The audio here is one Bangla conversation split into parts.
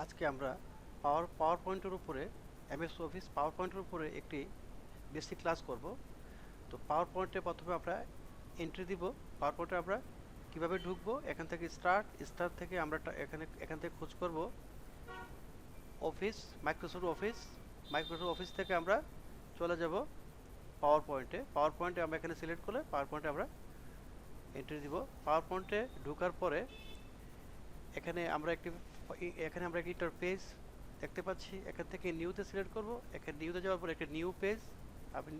আজকে আমরা পাওয়ার পয়েন্টের উপরে এমএস অফিস পাওয়ার পয়েন্টের উপরে একটি বেসিক ক্লাস করব। তো পাওয়ার পয়েন্টে প্রথমে আমরা এন্ট্রি দিব। পাওয়ার পয়েন্টে আমরা কিভাবে ঢুকবো, এখান থেকে স্টার্ট থেকে আমরা এখান থেকে খোঁজ করব অফিস, মাইক্রোসফট অফিস থেকে আমরা চলে যাব পাওয়ার পয়েন্টে আমরা এখানে সিলেক্ট করলে পাওয়ার পয়েন্টে আমরা এন্ট্রি দিব। পাওয়ার পয়েন্টে ঢোকার পরে এখানে আমরা একটি ইন্টারফেস দেখতে পাচ্ছি। এখান থেকে নিউতে সিলেক্ট করব। এখানে নিউতে যাওয়ার পর একটা নিউ পেজ আমি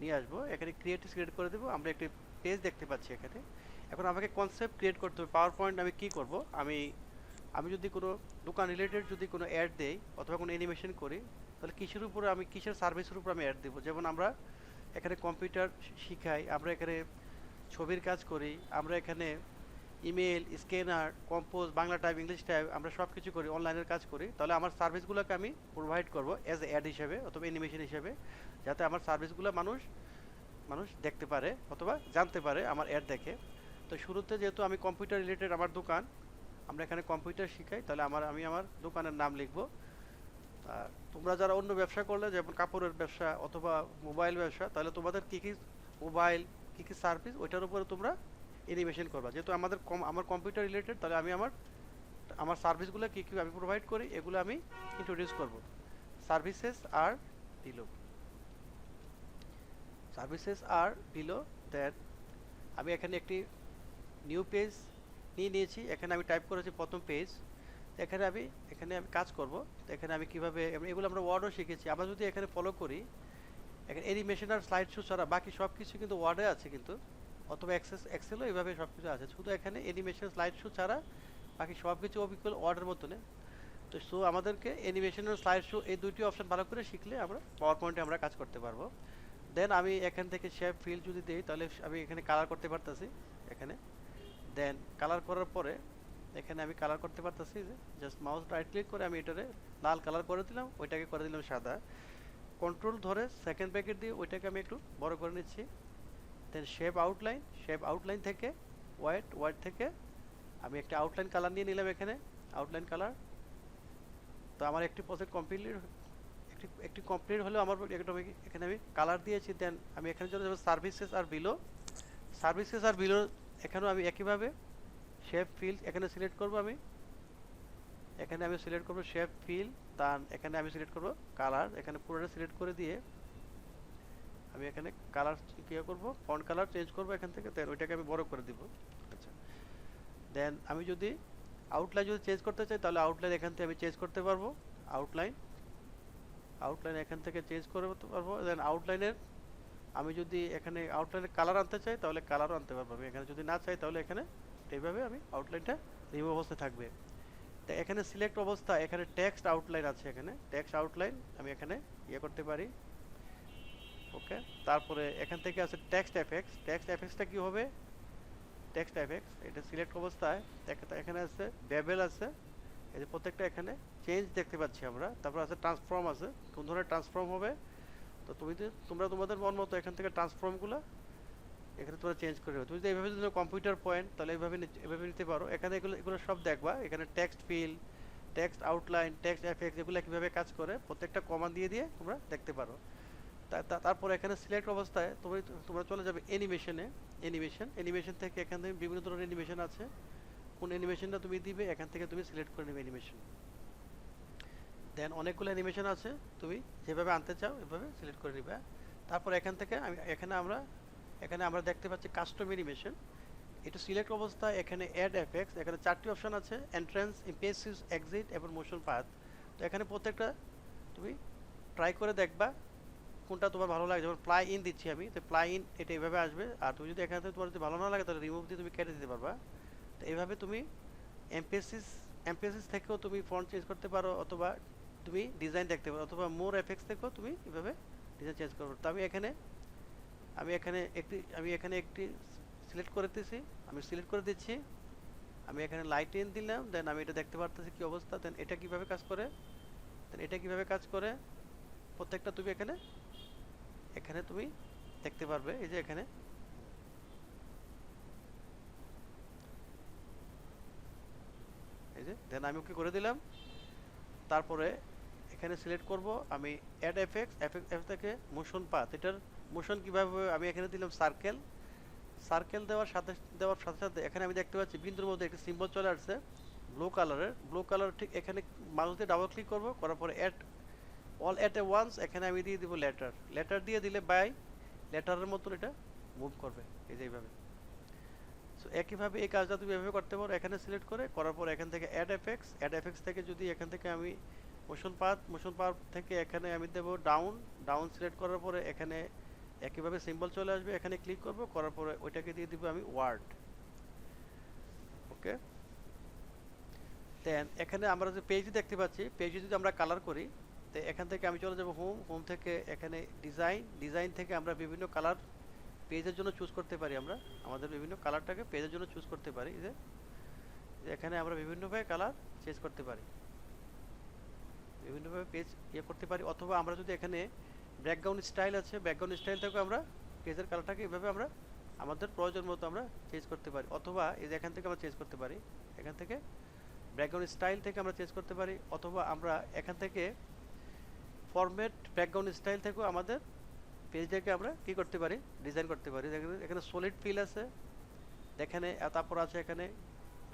নিয়ে আসবো। এখানে ক্রিয়েট সিলেক্ট করে দেবো। আমরা একটি পেজ দেখতে পাচ্ছি এখানে। এখন আমাকে কনসেপ্ট ক্রিয়েট করতে হবে। পাওয়ার পয়েন্ট আমি কি করব, আমি যদি কোনো দোকান রিলেটেড যদি কোনো অ্যাড দেই অথবা কোনো অ্যানিমেশন করি, তাহলে কিসের সার্ভিসের উপর আমি অ্যাড দেবো। যেমন আমরা এখানে কম্পিউটার শিখাই, আমরা এখানে ছবির কাজ করি, আমরা এখানে email, scanner, compose, Bangla type, English type, আমরা সব কিছু করি, অনলাইনের কাজ করি। তাহলে আমার সার্ভিসগুলোকে আমি প্রোভাইড করব অ্যাজ অ্যাড হিসেবে অথবা অ্যানিমেশন হিসেবে, যাতে আমার সার্ভিসগুলো মানুষ মানুষ দেখতে পারে অথবা জানতে পারে আমার অ্যাড দেখে। তো শুরুতে যেহেতু আমি কম্পিউটার রিলেটেড আমার দোকান, আমরা এখানে কম্পিউটার শিখাই, তাহলে আমি আমার দোকানের নাম লিখব। আর তোমরা যারা অন্য ব্যবসা করলে, যেমন কাপড়ের ব্যবসা অথবা মোবাইল ব্যবসা, তাহলে তোমাদের মোবাইল কী কী সার্ভিস ওইটার উপরে তোমরা অ্যানিমেশন করবা। যেহেতু আমার কম্পিউটার রিলেটেড, তাহলে আমি আমার সার্ভিসগুলো কী কী আমি প্রোভাইড করি এগুলো আমি ইন্ট্রোডিউস করব। সার্ভিসেস আর বিলো সার্ভিসেস আর বিলো দেন আমি এখানে একটি নিউ পেজ নিয়েছি। এখানে আমি টাইপ করেছি প্রথম পেজ। এখানে আমি কাজ করব। তো এখানে আমি কীভাবে, এগুলো আমরা ওয়ার্ডও শিখেছি। আমরা যদি এখানে ফলো করি, এখানে অ্যানিমেশন আর স্লাইড শো ছাড়া বাকি সব কিছু কিন্তু ওয়ার্ডে আছে, কিন্তু অথবা এক্সেলও এইভাবে সব কিছু আছে। শুধু এখানে অ্যানিমেশন স্লাইড শো ছাড়া বাকি সব কিছু অবিকল ওয়ার্ডের মতনে। তো আমাদেরকে অ্যানিমেশন আর স্লাইড শো এই দুইটি অপশন ভালো করে শিখলে আমরা পাওয়ার পয়েন্টে আমরা কাজ করতে পারবো। দেন আমি এখান থেকে শেপ ফিল যদি দিই, তাহলে আমি এখানে কালার করতে পারতেছি এখানে। দেন কালার করার পরে এখানে আমি কালার করতে পারতেছি, যে জাস্ট মাউস রাইট ক্লিক করে আমি এটারে লাল কালার করে দিলাম, ওইটাকে করে দিলাম সাদা। কন্ট্রোল ধরে সেকেন্ড ব্র্যাকেট দিয়ে ওইটাকে আমি একটু বড় করে নিচ্ছি। দেন শেপ আউটলাইন থেকে হোয়াইট থেকে আমি একটা আউটলাইন কালার নিয়ে নিলাম এখানে, আউটলাইন কালার। তো আমার একটি প্রজেক্ট কমপ্লিট হলেও আমার এখানে আমি কালার দিয়েছি। দেন আমি এখানে চলে যাবো সার্ভিসেস আর বিলো। এখানেও আমি একইভাবে শেপ ফিল এখানে সিলেক্ট করব। এখানে আমি সিলেক্ট করব শেপ ফিল, তার এখানে আমি সিলেক্ট করব কালার। এখানে পুরোটা সিলেক্ট করে দিয়ে আমি এখানে কালার কী করব, ফন্ট কালার চেঞ্জ করব এখান থেকে। দেন ওইটাকে আমি বড় করে দিব। আচ্ছা, দেন আমি যদি আউটলাইন চেঞ্জ করতে চাই, তাহলে আউটলাইন এখান থেকে আমি চেঞ্জ করতে পারবো। আউটলাইন এখান থেকে চেঞ্জ করতে পারবো। দেন আমি যদি এখানে আউটলাইনের কালার আনতে চাই, তাহলে কালারও আনতে পারবো। আমি এখানে যদি না চাই, তাহলে এখানে এইভাবে আমি আউটলাইনটা রিমুভ অবস্থায় থাকবে। তো এখানে সিলেক্ট অবস্থা, এখানে টেক্সট আউটলাইন আছে। এখানে টেক্সট আউটলাইন আমি এখানে করতে পারি। ওকে, তারপরে এখান থেকে আছে টেক্সট এফেক্টসটা কি হবে, টেক্সট এফেক্টস এটা সিলেক্ট অবস্থায় এখানে আছে বেবেল আছে, এই যে প্রত্যেকটা এখানে চেঞ্জ দেখতে পাচ্ছি আমরা। তারপর আছে ট্রান্সফর্ম আছে, কোন ধরনের ট্রান্সফর্ম হবে। তো তোমরা তোমাদের মন মতো এখান থেকে ট্রান্সফর্মগুলো এখানে তোমরা চেঞ্জ করে নেবে। তুমি যদি এইভাবে যদি কম্পিউটার পয়েন্ট, তাহলে এভাবে নিতে পারো। এখানে এগুলো সব দেখবা। এখানে text feel, text outline, text effects এগুলো কীভাবে কাজ করে প্রত্যেকটা কমান্ড দিয়ে তোমরা দেখতে পারো। তারপর এখানে সিলেক্ট অবস্থায় তোমরা চলে যাবে অ্যানিমেশন থেকে এখান থেকে বিভিন্ন ধরনের অ্যানিমেশন আছে। কোন অ্যানিমেশনটা তুমি দিবে এখান থেকে তুমি সিলেক্ট করে নেবে অ্যানিমেশন। দেন অনেকগুলো অ্যানিমেশন আছে, তুমি যেভাবে আনতে চাও এভাবে সিলেক্ট করে নিবে। তারপর এখান থেকে এখানে আমরা দেখতে পাচ্ছি কাস্টম অ্যানিমেশন। এটা সিলেক্ট অবস্থায় এখানে অ্যাড এফেক্টস, এখানে 4টি অপশন আছে, এন্ট্রান্স, ইমপ্রেসিভ, এক্সিট এবং মোশন পাথ। তো এখানে প্রত্যেকটা তুমি ট্রাই করে দেখবা কোনটা তোমার ভালো লাগে। যেমন প্লাই ইন দিচ্ছি আমি, তো প্লাই ইন এটা এইভাবে আসবে। আর তুমি যদি এখানে তোমার যদি ভালো না লাগে, তাহলে রিমুভ দিয়ে তুমি কেটে দিতে পারবা। তো এইভাবে তুমি এমপেসিস থেকেও তুমি ফন্ট চেঞ্জ করতে পারো, অথবা তুমি ডিজাইন দেখতে পারো, অথবা মোর এফেক্টস থেকেও তুমি এভাবে ডিজাইন চেঞ্জ করো। তো আমি এখানে একটি সিলেক্ট করে দিচ্ছি। আমি এখানে লাইট ইন দিলাম। দেন আমি এটা দেখতে পারতেছি কি অবস্থা। দেন এটা কিভাবে কাজ করে প্রত্যেকটা তুমি এখানে তুমি দেখতে পারবে। এই যে এখানে এই যে দেন আমি ওকে করে দিলাম। তারপরে এখানে সিলেক্ট করব আমি অ্যাড এফেক্টস, এফ থেকে মোশন পাথ, এটার মোশন কিভাবে আমি এখানে দিলাম সার্কেল। সার্কেল দেওয়ার সাথে সাথে এখানে আমি দেখতে পাচ্ছি বিন্দুর মধ্যে একটা সিম্বল চলে আসছে ব্লু কালারের। ব্লু কালার ঠিক এখানে মাউস দিয়ে ডাবল ক্লিক করব, করার পরে add all at a once এখানে আমি দিয়ে দিব লেটার। লেটার দিয়ে দিলে বাই লেটারের মতন এটা মুভ করবে এই যে এইভাবে। সো একইভাবে এই কাজটা তুমি এভাবে করতে পারো। এখানে সিলেক্ট করার পর এখান থেকে অ্যাড এফেক্টস থেকে যদি এখান থেকে আমি মোশন পাথ থেকে এখানে আমি দেব ডাউন সিলেক্ট করার পরে এখানে একইভাবে সিম্বল চলে আসবে, এখানে ক্লিক করব, করার পরে ওইটাকে দিয়ে দিব আমি ওয়ার্ড। ওকে, দেন এখানে আমরা যে পেজ দেখতে পাচ্ছি, পেজে যদি আমরা কালার করি, তো এখান থেকে আমি চলে যাব হোম থেকে এখানে ডিজাইন থেকে আমরা বিভিন্ন কালার পেজের জন্য চুজ করতে পারি। আমরা আমাদের বিভিন্ন কালারটাকে পেজের জন্য চুজ করতে পারি। যে এখানে আমরা বিভিন্নভাবে কালার চেঞ্জ করতে পারি, বিভিন্নভাবে পেজ করতে পারি। অথবা আমরা যদি এখানে ব্যাকগ্রাউন্ড স্টাইল আছে, ব্যাকগ্রাউন্ড স্টাইল থেকে আমরা পেজের কালারটাকে এভাবে আমরা আমাদের প্রয়োজন মতো আমরা চেঞ্জ করতে পারি। অথবা এই যে এখান থেকে আমরা চেঞ্জ করতে পারি, এখান থেকে ব্যাকগ্রাউন্ড স্টাইল থেকে আমরা চেঞ্জ করতে পারি। অথবা আমরা এখান থেকে ফরম্যাট ব্যাকগ্রাউন্ড স্টাইল থেকেও আমাদের পেজটাকে আমরা কি করতে পারি, ডিজাইন করতে পারি। এখানে সলিড ফিল আছে, এখানে তারপর আছে এখানে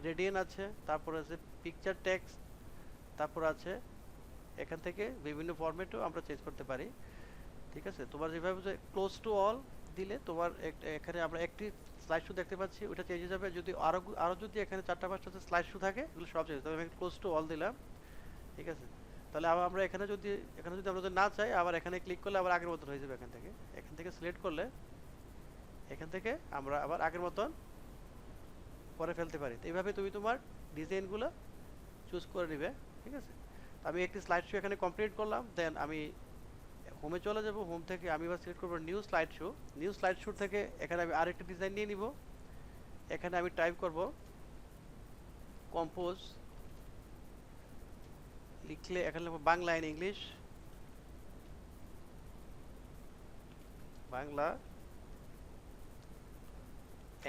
গ্রেডিয়েন্ট আছে, তারপর আছে পিকচার টেক্সট, তারপর আছে এখান থেকে বিভিন্ন ফরম্যাটও আমরা চেঞ্জ করতে পারি। ঠিক আছে, তোমার যেভাবে ক্লোজ টু অল দিলে তোমার এখানে আমরা একটি স্লাইড শো দেখতে পাচ্ছি, ওটা চেঞ্জ হয়ে যাবে। যদি আরো যদি এখানে 4টা 5টা স্লাইড শো থাকে, এগুলো সব চেঞ্জ। তবে আমি ক্লোজ টু অল দিলাম। ঠিক আছে, তাহলে আবার আমরা এখানে যদি আমরা যদি না চাই, আবার এখানে ক্লিক করলে আবার আগের মতন হয়ে যাবে। এখান থেকে সিলেক্ট করলে এখান থেকে আমরা আবার আগের মতন করে ফেলতে পারি। তো এইভাবে তুমি তোমার ডিজাইনগুলো চুজ করে নিবে। ঠিক আছে, আমি একটি স্লাইড শো এখানে কমপ্লিট করলাম। দেন আমি হোমে চলে যাব, হোম থেকে আমি এবার সিলেক্ট করব নিউ স্লাইড শো থেকে এখানে আমি আরেকটা ডিজাইন নিয়ে নিব। এখানে আমি টাইপ করব কম্পোজ, লিখলে এখানে Bangla and English, Bangla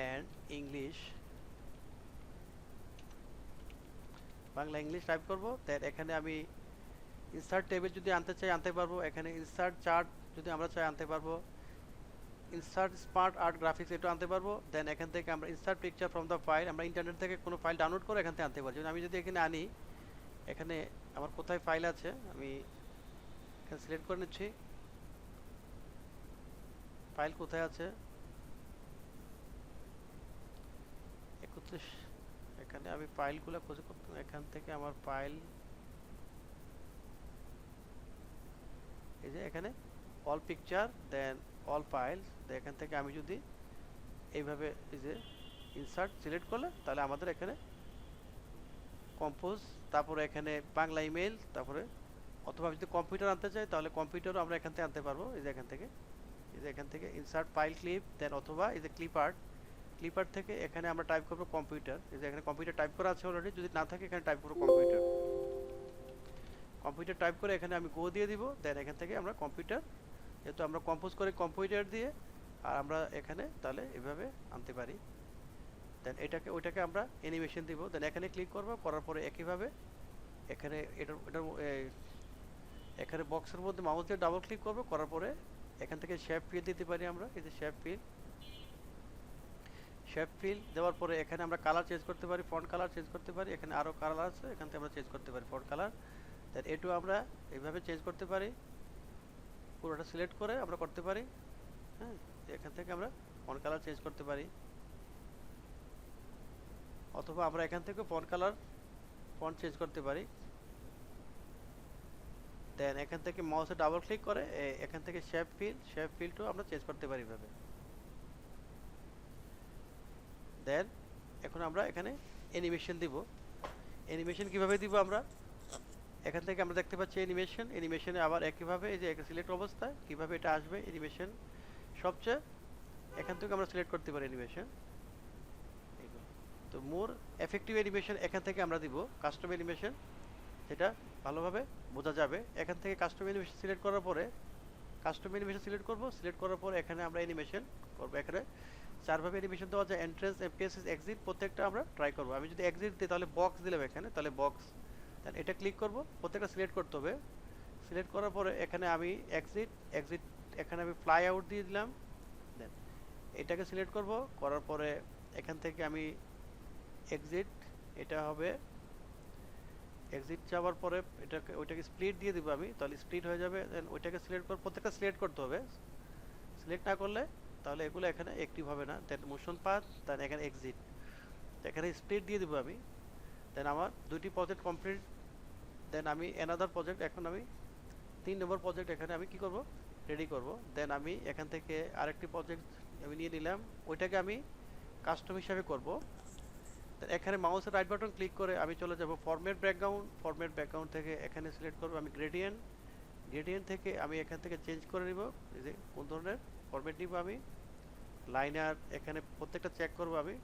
and English, Bangla English type করব। দেন এখানে আমি ইনসার্ট টেবিল যদি আনতে চাই আনতে পারবো, এখানে ইনসার্ট চার্ট যদি আমরা চাই আনতে পারবো, ইনসার্ট স্মার্ট আর্ট গ্রাফিক্স এটা আনতে পারবো। দেন এখান থেকে আমরা insert picture from the file, আমরা ইন্টারনেট থেকে কোনো ফাইল ডাউনলোড করে এখান থেকে আনতে পারি। আমি যদি এখানে আনি, এখানে আমার কোথায় ফাইল আছে আমি এখানে সিলেক্ট করে নিচ্ছি, ফাইল কোথায় আছে 31, এখানে আমি ফাইলগুলো খুঁজে করতাম। এখান থেকে আমার ফাইল এই যে এখানে অল পিকচার, দেন অল ফাইলস। এখান থেকে আমি যদি এইভাবে এই যে ইনসার্ট সিলেক্ট করলে, তাহলে আমাদের এখানে কম্পোজ, তারপরে এখানে বাংলা ইমেল, তারপরে অথবা যদি কম্পিউটার আনতে চাই তাহলে কম্পিউটারও আমরা এখান থেকে আনতে পারবো। এই যে এখান থেকে ইনসার্ট ফাইল ক্লিপ, দেন অথবা এই যে ক্লিপার থেকে এখানে আমরা টাইপ করবো কম্পিউটার। এই যে এখানে কম্পিউটার টাইপ করা আছে অলরেডি, যদি না থাকে এখানে টাইপ করবো কম্পিউটার টাইপ করে এখানে আমি গো দিয়ে দিব। দেন এখান থেকে আমরা কম্পিউটার, যেহেতু আমরা কম্পোজ করি কম্পিউটার দিয়ে, আর আমরা এখানে তাহলে এভাবে আনতে পারি। দেন ওইটাকে আমরা অ্যানিমেশন দিব। দেন এখানে ক্লিক করব, করার পরে একইভাবে এখানে এখানে বক্সের মধ্যে মাউস দিয়ে ডাবল ক্লিক করব, করার পরে এখান থেকে শেপ ফিল দিতে পারি আমরা। এই যে শেপ ফিল দেওয়ার পরে এখানে আমরা কালার চেঞ্জ করতে পারি, ফন্ট কালার চেঞ্জ করতে পারি। এখানে আরো কালার আছে, এখান থেকে আমরা চেঞ্জ করতে পারি ফন্ট কালার। দেন এটু আমরা এইভাবে চেঞ্জ করতে পারি, পুরোটা সিলেক্ট করে আমরা করতে পারি। হ্যাঁ, এখান থেকে আমরা ফন্ট কালার চেঞ্জ করতে পারি, অথবা আমরা এখান থেকে ফন্ট চেঞ্জ করতে পারি। দেন এখান থেকে মাউসে ডাবল ক্লিক করে এখান থেকে শেপ ফিলটাও আমরা চেঞ্জ করতে পারি এভাবে। দেন এখন আমরা এখানে অ্যানিমেশন দিব। অ্যানিমেশন কিভাবে দিব আমরা, এখান থেকে আমরা দেখতে পাচ্ছি অ্যানিমেশনে আবার একইভাবে এই যে সিলেক্ট অবস্থায় কিভাবে এটা আসবে অ্যানিমেশন, সবচেয়ে এখান থেকে আমরা সিলেক্ট করতে পারি অ্যানিমেশন। তো মোর এফেক্টিভ অ্যানিমেশন এখান থেকে আমরা দিব কাস্টম অ্যানিমেশন, যেটা ভালোভাবে বোঝা যাবে। এখান থেকে কাস্টম অ্যানিমেশন সিলেক্ট করার পরে সিলেক্ট করার পর এখানে আমরা অ্যানিমেশন করব। এখানে চারভাবে অ্যানিমেশন দেওয়া যায়, এন্ট্রেন্স, এমপিএস, এক্সিট, প্রত্যেকটা আমরা ট্রাই করব। আমি যদি এক্সিট দিই তাহলে বক্স দিলাম এখানে, তাহলে বক্স, দেন এটা ক্লিক করব, প্রত্যেকটা সিলেক্ট করতে হবে। সিলেক্ট করার পরে এখানে আমি এক্সিট, এক্সিট এখানে আমি ফ্লাই আউট দিয়ে দিলাম। দেন এটাকে সিলেক্ট করব, করার পরে এখান থেকে আমি এক্সিট, এটা হবে এক্সিট যাওয়ার পরে এটাকে ওইটাকে স্প্লিট দিয়ে দিব আমি, তাহলে স্প্লিট হয়ে যাবে। দেন ওইটাকে সিলেক্ট করে প্রত্যেকটা সিলেক্ট করতে হবে। সিলেক্ট না করলে তাহলে এগুলো এখানে অ্যাক্টিভ হবে না। দেন মোশন পাথ, দেন এখানে এক্সিট, এখানে স্প্লিট দিয়ে দিব আমি। দেন আমার দুইটি প্রজেক্ট কমপ্লিট। দেন আমি অ্যানাদার প্রজেক্ট, এখন আমি 3 নম্বর প্রজেক্ট এখানে আমি কি করব, রেডি করব। দেন আমি এখান থেকে আরেকটি প্রজেক্ট আমি নিয়ে নিলাম, ওইটাকে আমি কাস্টম হিসাবে করব। এখানে মাউসের রাইট বাটন ক্লিক করে আমি চলে যাব ফরম্যাট ব্যাকগ্রাউন্ড, ফরম্যাট ব্যাকগ্রাউন্ড থেকে এখানে সিলেক্ট করব আমি গ্রেডিয়েন্ট, গ্রেডিয়েন্ট থেকে আমি এখান থেকে চেঞ্জ করে নিব, এই যে কোন ধরনের ফরম্যাট নিব আমি, লাইনার এখানে প্রত্যেকটা চেক করব আমি।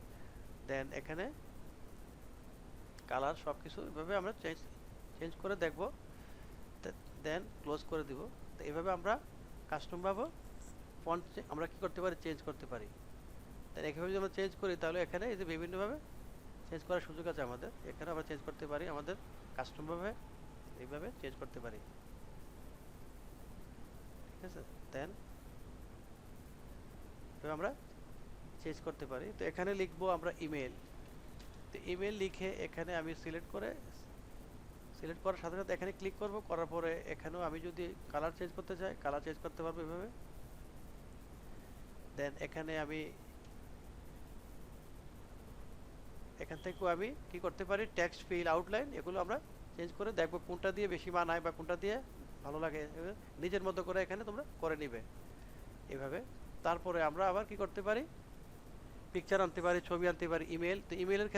দেন এখানে কালার সব কিছু এভাবে আমরা চেঞ্জ চেঞ্জ করে দেখব। দেন ক্লোজ করে দিব। তো এইভাবে আমরা কাস্টম ভাবে ফন্ট আমরা কি করতে পারি, চেঞ্জ করতে পারি। দেন এইভাবে যদি আমরা চেঞ্জ করি তাহলে এখানে এই যে বিভিন্নভাবে চেঞ্জ করার সুযোগ আছে আমাদের, এখানে আমরা চেঞ্জ করতে পারি আমাদের কাস্টম ভাবে, এইভাবে চেঞ্জ করতে পারি, ঠিক আছে। দেন আমরা চেঞ্জ করতে পারি। তো এখানে লিখবো আমরা ইমেল। তো ইমেল লিখে এখানে আমি সিলেক্ট করে, সিলেক্ট করার সাথে সাথে এখানে ক্লিক করব, করার পরে এখানেও আমি যদি কালার চেঞ্জ করতে চাই কালার চেঞ্জ করতে পারবো এভাবে। দেন এখানে আমি এখান থেকেও আমি কি করতে পারি, টেক্সট, ফিল, আউটলাইন এগুলো আমরা চেঞ্জ করে দেখবো কোনটা দিয়ে বেশি মানায় বা কোনটা দিয়ে ভালো লাগে, নিজের মতো করে এখানে তোমরা করে নিবে এভাবে। তারপরে আমরা আবার কি করতে পারি, পিকচার আনতে পারি, ছবি আনতে পারি। ইমেল, তো ইমেলের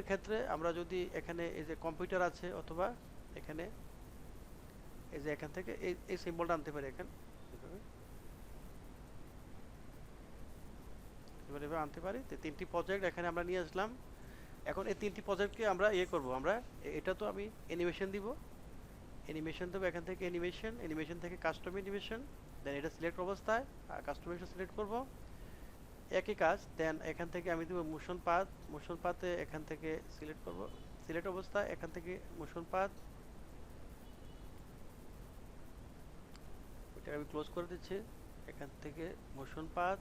ক্ষেত্রে আমরা যদি এখানে এই যে কম্পিউটার আছে অথবা এখানে এই যে এখান থেকে এই সিম্বলটা আনতে পারি এখানে, এভাবে আনতে পারি। তো 3টি প্রজেক্ট এখানে আমরা নিয়ে আসলাম। এখন এই 3টি প্রজেক্টকে আমরা করব, আমরা এটা তো আমি অ্যানিমেশন দিব, অ্যানিমেশন দেবো এখান থেকে, অ্যানিমেশন, অ্যানিমেশন থেকে কাস্টম অ্যানিমেশন। দেন এটা সিলেক্ট অবস্থায় কাস্টমাইজেশন সিলেক্ট করব, একই কাজ। দেন এখান থেকে আমি দেব মোশন পাথ, মোশন পাথে এখান থেকে সিলেক্ট করব, সিলেক্ট অবস্থায় এখান থেকে মোশন পাথ, এটা আমি ক্লোজ করে দিচ্ছি। এখান থেকে মোশন পাথ,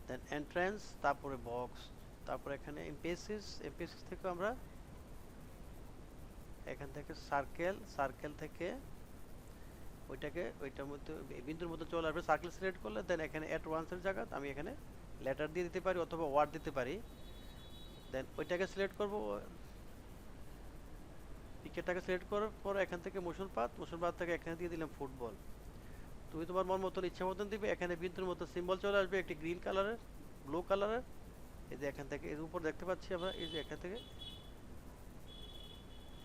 দেন এন্ট্রান্স, তারপরে বক্স, তারপরে এখানে এমপিএস, এমপিএস থেকে আমরা এখান থেকে সার্কেল, সার্কেল থেকে ওইটাকে ওইটার মধ্যে বিন্দুর মধ্যে চলে আসবে, সার্কেল সিলেক্ট করলে দেন এখানে অ্যাট ওয়ান্সের জায়গা আমি এখানে লেটার দিয়ে দিতে পারি অথবা ওয়ার্ড দিতে পারি। দেন ওইটাকে সিলেক্ট করব, পিকচারটাকে সিলেক্ট করার পর এখান থেকে মোশন পাথ, মোশন পাথ থেকে এখানে দিয়ে দিলাম ফুটবল। তুমি তোমার মন মতন ইচ্ছা মতন দিবে। এখানে বিন্দুর মতো সিম্বল চলে আসবে একটি গ্রিন কালারের, ব্লু কালারের, এই যে এখান থেকে এর উপর দেখতে পাচ্ছি আমরা, এই যে এখান থেকে,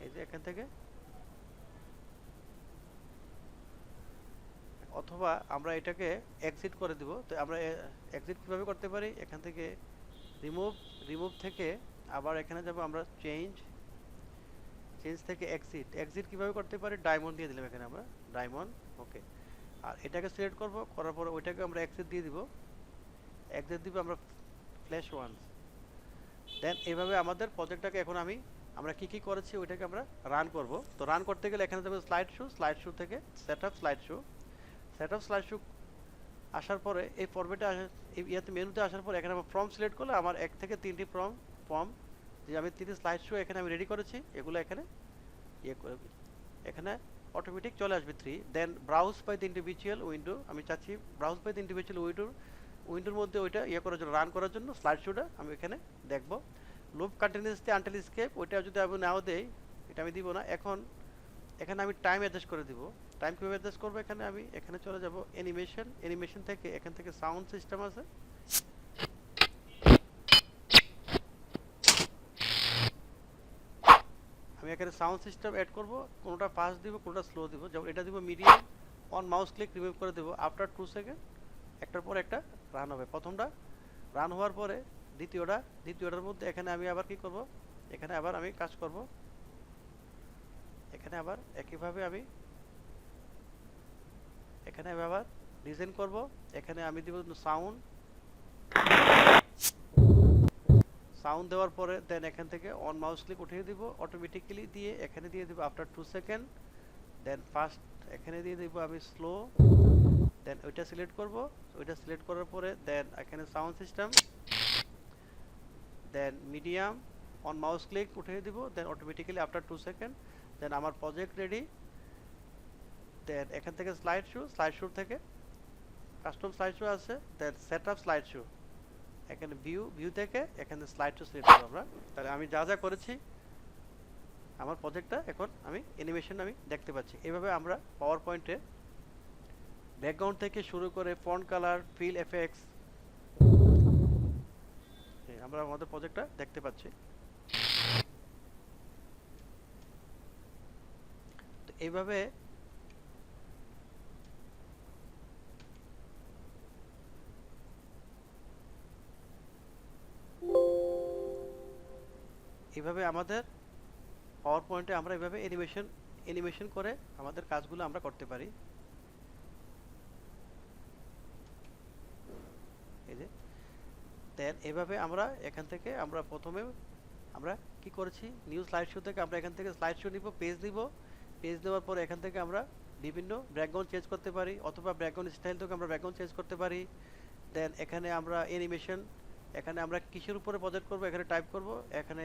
এই যে এখান থেকে, অথবা আমরা এটাকে এক্সিট করে দিব। তো আমরা এক্সিট কিভাবে করতে পারি, এখান থেকে রিমুভ, রিমুভ থেকে আবার এখানে যাব আমরা চেঞ্জ, চেঞ্জ থেকে এক্সিট, এক্সিট কিভাবে করতে পারি, ডায়মন্ড দিয়ে দিলাম এখানে আমরা, ডায়মন্ড, ওকে। আর এটাকে সিলেক্ট করব, করার পরে ওইটাকে আমরা এক্সিট দিয়ে দিব, এক্সিট দিব আমরা ফ্ল্যাশ ওয়ান্স। দেন এইভাবে আমাদের প্রজেক্টটাকে এখন আমরা কি কি করেছি ওইটাকে আমরা রান করব। তো রান করতে গেলে এখানে যাবে স্লাইড শো, স্লাইড শো থেকে setup slide show, setup slide show আসার পরে এই ফরম্যাটে এই ইয়াতে মেনুতে আসার পর এখানে আমরা ফর্ম সিলেক্ট করলে আমার 1 থেকে 3টি ফর্ম যে আমি 3টি স্লাইড শো এখানে আমি রেডি করেছি, এগুলো এখানে করে এখানে অটোমেটিক চলে আসবে 3। Then browse by the individual window, আমি চাচ্ছি ব্রাউজ বাই দ্য ইন্ডিভিজুয়াল উইন্ডোর মধ্যে ওইটা করার জন্য, রান করার জন্য স্লাইড শোটা আমি এখানে দেখব। লুপ কন্টিনিউয়াসলি আনটিল স্কেপ, ওইটা যদি আমি নাও দেই, এটা আমি দিব না। এখন এখানে আমি টাইম অ্যাডজাস্ট করে দিব। টাইম কিভাবে অ্যাডজাস্ট করব, এখানে আমি এখানে চলে যাব অ্যানিমেশন, অ্যানিমেশন থেকে এখান থেকে সাউন্ড সিস্টেম আছে, আমি এখানে সাউন্ড সিস্টেম অ্যাড করব, কোনটা ফাস্ট দিব কোনটা স্লো দিব। যেমন এটা দিব medium, on mouse click remove করে দেব, আফটার 2 সেকেন্ড একটার পর একটা রান হবে। প্রথমটা রান হওয়ার পরে দ্বিতীয়টার মধ্যে এখানে আমি আবার কি করব, এখানে আবার আমি কাজ করব, এখানে আবার একইভাবে আমি এখানে আবার ডিজাইন করব। এখানে আমি দিব সাউন্ড, সাউন্ড দেওয়ার পরে দেন এখান থেকে অন মাউস ক্লিক উঠিয়ে দিব অটোমেটিক্যালি, দিয়ে এখানে দিয়ে দিব আফটার 2 সেকেন্ড, দেন ফার্স্ট এখানে দিয়ে দিব আমি স্লো, দেন ওইটা সিলেক্ট করব, ওইটা সিলেক্ট করার পরে দেন এখানে sound system, then medium, on mouse click উঠিয়ে দিব, then automatically after 2 second, then আমার প্রজেক্ট রেডি। দেন এখান থেকে স্লাইড শো থেকে কাস্টম স্লাইড শো আছে, দেন সেটআপ স্লাইড শো, এখানে ভিউ থেকে এখানে স্লাইড শো সিলেক্ট করব আমরা। তাহলে আমি যা যা করেছি আমার প্রজেক্টটা এখন আমি অ্যানিমেশন আমি দেখতে পাচ্ছি। এইভাবে আমরা পাওয়ার পয়েন্টে ব্যাকগ্রাউন্ড থেকে শুরু করে ফন্ট কালার, ফিল এফেক্টস আমরা আমাদের প্রজেক্টটা দেখতে পাচ্ছি। তো এইভাবে আমাদের পাওয়ার পয়েন্টে আমরা এইভাবে অ্যানিমেশন করে আমাদের কাজগুলো আমরা করতে পারি। এই যে দেন এভাবে আমরা এখান থেকে আমরা প্রথমে আমরা কি করেছি, নিউ স্লাইড শো থেকে আমরা এখান থেকে স্লাইড শো নিব, পেজ নিব, পেজ নেওয়ার পরে এখান থেকে আমরা বিভিন্ন ব্যাকগ্রাউন্ড চেঞ্জ করতে পারি, অথবা ব্যাকগ্রাউন্ড স্টাইল থেকে আমরা ব্যাকগ্রাউন্ড চেঞ্জ করতে পারি। দেন এখানে আমরা অ্যানিমেশন, এখানে আমরা কিসের উপরে প্রজেক্ট করব এখানে টাইপ করব, এখানে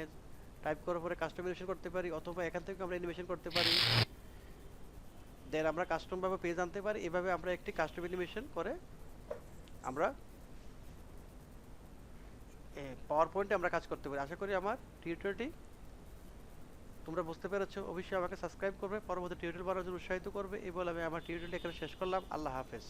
টাইপ করার পরে কাস্টমাইজেশন করতে পারি, অথবা এখান থেকে আমরা অ্যানিমেশন করতে পারি। দেন আমরা কাস্টম ভাবে পেজ আনতে পারি। এভাবে আমরা একটি কাস্টম অ্যানিমেশন করে আমরা পাওয়ার পয়েন্টে আমরা কাজ করতে পারি। আশা করি আমার টিউটোরিয়ালটি তোমরা বুঝতে পেরেছো। অবশ্যই আমাকে সাবস্ক্রাইব করবে, পরবর্তী টিউটোরিয়াল বানানোর জন্য উৎসাহিত করবে। এই বলে আমি আমার টিউটোরিয়ালটি এখানে শেষ করলাম। আল্লাহ হাফেজ।